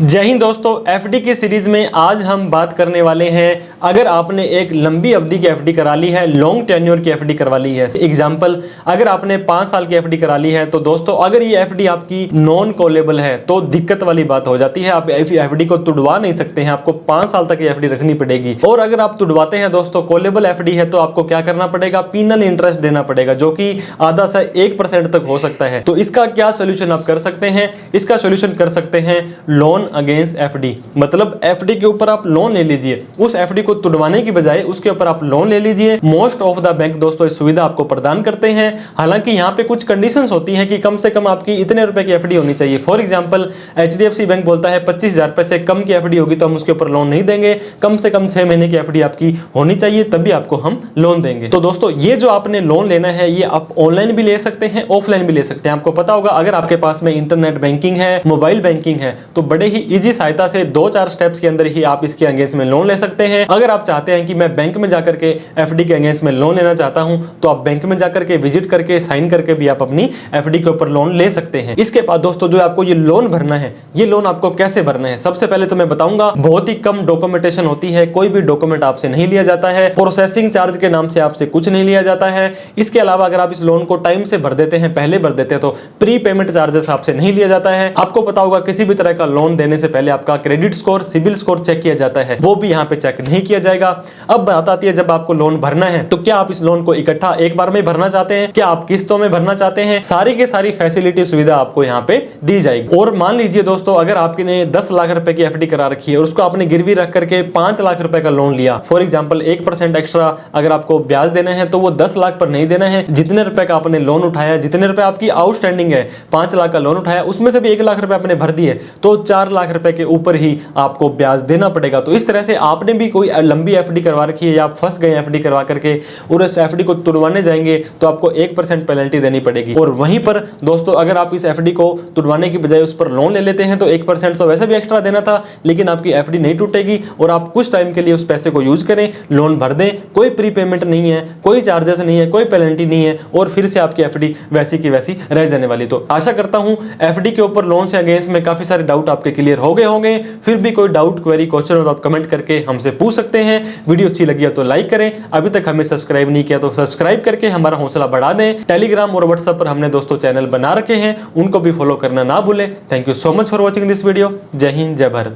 जय हिंद दोस्तों, एफडी की सीरीज में आज हम बात करने वाले हैं। अगर आपने एक लंबी अवधि की एफडी करा ली है, लॉन्ग टेन्योर की एफडी करवा ली है, एग्जांपल अगर आपने 5 साल की एफडी करा ली है, तो दोस्तों अगर ये एफडी आपकी नॉन कॉलेबल है तो दिक्कत वाली बात हो जाती है। आप एफडी को तुड़वा नहीं सकते हैं, आपको 5 साल तक एफडी रखनी पड़ेगी। और अगर आप तुड़वाते हैं दोस्तों, कॉलेबल एफडी है, तो आपको क्या करना पड़ेगा, पीनल इंटरेस्ट देना पड़ेगा, जो कि आधा से 1% तक हो सकता है। तो इसका क्या सोल्यूशन आप कर सकते हैं? इसका सोल्यूशन कर सकते हैं लोन अगेंस्ट एफडी। मतलब एफडी के ऊपर आप लोन ले लीजिए, उस एफडी को तुड़वाने की बजाय उसके ऊपर आप लोन ले लीजिए। मोस्ट ऑफ द बैंक दोस्तों इस सुविधा आपको प्रदान करते हैं। हालांकि यहाँ पे कुछ कंडीशंस होती हैं कि कम से कम आपकी इतने रुपए की एफडी होनी चाहिए। फॉर एग्जांपल एचडीएफसी बैंक बोलता है 25,000 रुपए से कम की एफडी होगी तो हम उसके ऊपर लोन नहीं देंगे, कम से कम 6 महीने की एफडी आपकी होनी चाहिए, तभी आपको हम लोन देंगे। तो दोस्तों ये जो आपने लोन लेना है, ये आप ऑनलाइन भी ले सकते हैं, ऑफलाइन भी ले सकते हैं। आपको पता होगा अगर आपके पास में इंटरनेट बैंकिंग है, मोबाइल बैंकिंग है, तो बड़े ही इजी सहायता से 2-4 स्टेप्स के अंदर ही आप इसके अगेंस्ट में लोन ले सकते हैं। अगर आप चाहते हैं कि मैं बैंक में जाकर के एफडी के अगेंस्ट में लोन लेना चाहता हूं, तो आप बैंक में जाकर के विजिट करके साइन करके भी आप अपनी एफडी के ऊपर लोन ले सकते हैं। इसके बाद दोस्तों जो आपको ये लोन भरना है, ये लोन आपको कैसे भरना है, सबसे पहले तो मैं बताऊंगा। बहुत ही कम डॉक्यूमेंटेशन होती है, कोई भी डॉक्यूमेंट आपसे नहीं लिया जाता है, प्रोसेसिंग चार्ज के नाम से आपसे कुछ नहीं लिया जाता है। इसके अलावा अगर आप इस लोन को टाइम से भर देते हैं, पहले भर देते हैं, तो प्री पेमेंट चार्जेस आपसे नहीं लिया जाता है। आपको पता होगा किसी भी तरह का लोन देने से पहले आपका credit score, CIBIL score check किया जाता है, वो भी यहाँ पे चेक नहीं किया जाएगा। अब बात आती है जब आपको लोन भरना है, तो क्या आप इस लोन को इकट्ठा एक बार में भरना चाहते हैं, क्या आप किस्तों में भरना चाहते हैं? सारी की सारी फैसिलिटी सुविधा आपको यहाँ पे दी जाएगी। और मान लीजिए दोस्तों अगर आपने 10 लाख रुपए की एफडी करा रखी है और उसको आपने गिरवी रख करके 5 लाख रुपए का लोन लिया, फॉर एग्जाम्पल 1% एक्स्ट्रा अगर आपको ब्याज देना है, तो वो 10 लाख पर नहीं देना है। जितने रुपए का आपने लोन उठाया, जितने रुपए आपकी आउटस्टैंडिंग है, 5 लाख का लोन उठाया, उसमें से भी 1 लाख रुपए आपने भर दिए, तो 4 लाख रुपए के ऊपर ही आपको ब्याज देना पड़ेगा। तो इस तरह से आपने भी कोई लंबी एफडी करवा रखी है या आप फंस गए एफडी करवा करके और इस एफडी को तुड़वाने जाएंगे, तो आपको 1% पेनल्टी देनी पड़ेगी। और वहीं पर दोस्तों अगर आप इस एफडी को तुड़वाने की बजाय उस पर लोन ले लेते हैं, तो 1% तो वैसे भी एक्स्ट्रा देना था, लेकिन आपकी एफडी नहीं टूटेगी और आप कुछ टाइम के लिए उस पैसे को यूज करें, लोन भर दें, कोई प्री पेमेंट नहीं है, कोई चार्जेस नहीं है, कोई पेनल्टी नहीं है, और फिर से आपकी एफडी वैसी की वैसी रह जाने वाली। तो आशा करता हूं एफडी के ऊपर लोन से अगेंस्ट में काफी सारे डाउट आपके क्लियर हो गए होंगे। फिर भी कोई डाउट, क्वेरी, क्वेश्चन हो तो आप कमेंट करके हमसे पूछ सकते हैं। वीडियो अच्छी लगी है तो लाइक करें, अभी तक हमें सब्सक्राइब नहीं किया तो सब्सक्राइब करके हमारा हौसला बढ़ा दें। टेलीग्राम और व्हाट्सएप पर हमने दोस्तों चैनल बना रखे हैं, उनको भी फॉलो करना ना भूलें। Thank you so much for watching this video. जय हिंद, जय भारत।